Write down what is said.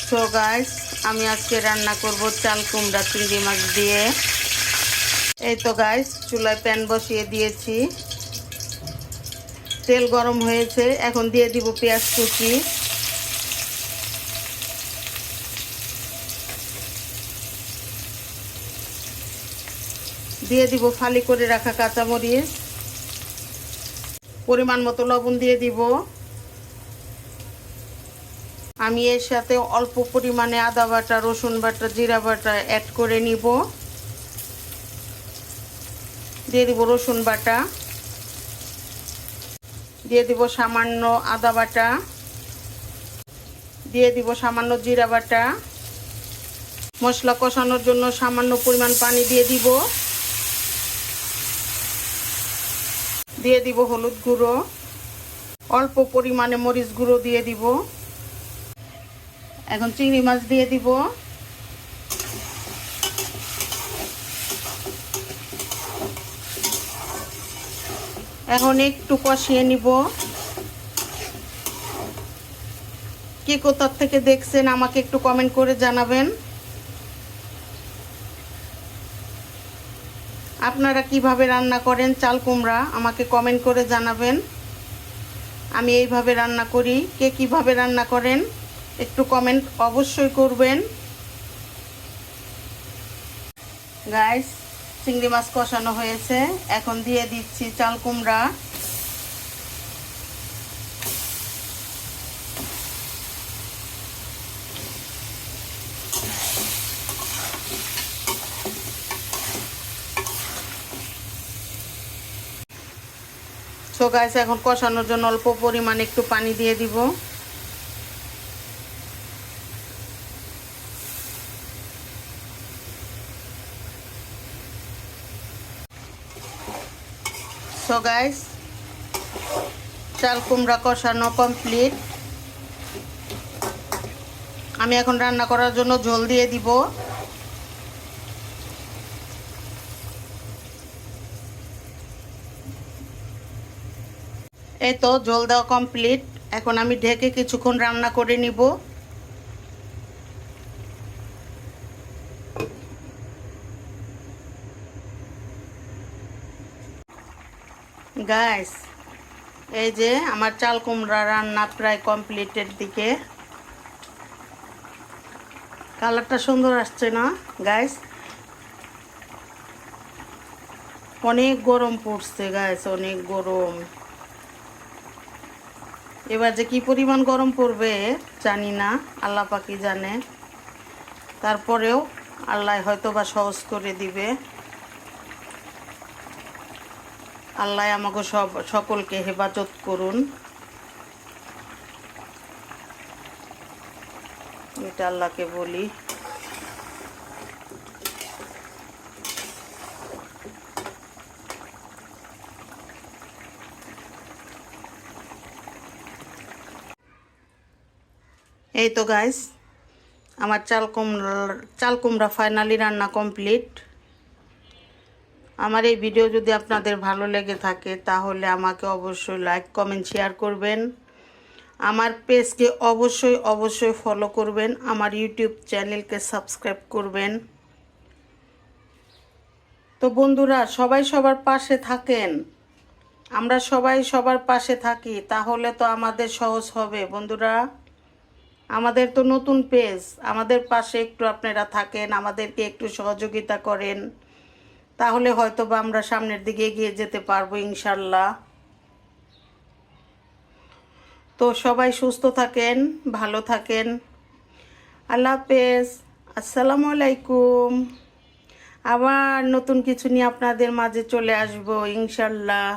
So guys, আমি আজকে রান্না করব চাল কুমড়া চিংড়ি মাছ দিয়ে। এই তো গাইস, চুলায় প্যান বসিয়ে দিয়েছি, তেল গরম হয়েছে। এখন দিয়ে দিব পেঁয়াজ কুচি, দিয়ে দিব ফালি করে রাখা কাঁচামরিচ, পরিমাণ মতো লবণ দিয়ে দিব। আমি এর সাথে অল্প পরিমাণে আদা বাটা, রসুন বাটা, জিরা বাটা অ্যাড করে নিব। দিয়ে দিব রসুন বাটা, দিয়ে দিব সামান্য আদা বাটা, দিয়ে দিব সামান্য জিরা বাটা। মশলা কষানোর জন্য সামান্য পরিমাণ পানি দিয়ে দিব। দিয়ে দিব হলুদ গুঁড়ো, অল্প পরিমাণে মরিচ গুঁড়ো দিয়ে দিব। এখন চিংড়ি মাছ দিয়ে দিব। এখন একটু কষিয়ে নিব। কে কোথা থেকে দেখছেন আমাকে একটু কমেন্ট করে জানাবেন। আপনারা কিভাবে রান্না করেন চাল কুমড়া আমাকে কমেন্ট করে জানাবেন। আমি এইভাবে রান্না করি, কে কিভাবে রান্না করেন একটু কমেন্ট অবশ্যই করবেন। গাইস, চিংড়ি মাছ কষানো হয়েছে, এখন দিয়ে দিচ্ছি চাল কুমড়া। সো গাইস, এখন কষানোর জন্য অল্প পরিমাণে একটু পানি দিয়ে দিব। সো গাইস, চাল কুমড়া কষানো কমপ্লিট। আমি এখন রান্না করার জন্য ঝোল দিয়ে দিব। এই তো ঝোল দেওয়া কমপ্লিট। এখন আমি ঢেকে কিছুক্ষণ রান্না করে নিব। গাইস, এই যে আমার চাল কুমড়া রান্না প্রায় কমপ্লিটের দিকে। কালারটা সুন্দর আসছে না গাইস? অনেক গরম পড়ছে গাইস, অনেক গরম। এবার যে কি পরিমাণ গরম পড়বে জানি না, আল্লাহ পাকই জানে। তারপরেও আল্লাহ হয়তো বা সহজ করে দিবে। আল্লাহ আমাকে সকলকে হেফাজত করুন, এটা আল্লাহকে বলি। এই তো গাইস, আমার চাল কুমড়া ফাইনালি রান্না কমপ্লিট। আমার এই ভিডিও যদি আপনাদের ভালো লেগে থাকে তাহলে আমাকে অবশ্যই লাইক, কমেন্ট, শেয়ার করবেন। আমার পেজকে অবশ্যই ফলো করবেন। আমার ইউটিউব চ্যানেলকে সাবস্ক্রাইব করবেন। তো বন্ধুরা, সবাই সবার পাশে থাকেন। আমরা সবাই সবার পাশে থাকি, তাহলে তো আমাদের সহজ হবে বন্ধুরা। আমাদের তো নতুন পেজ, আমাদের পাশে একটু আপনারা থাকেন, আমাদেরকে একটু সহযোগিতা করেন, তাহলে হয়তো বা আমরা সামনের দিকে এগিয়ে যেতে পারবো ইনশাল্লাহ। তো সবাই সুস্থ থাকেন, ভালো থাকেন। আল্লাহ হাফেজ, আসসালামু আলাইকুম। আবার নতুন কিছু নিয়ে আপনাদের মাঝে চলে আসবো ইনশাল্লাহ।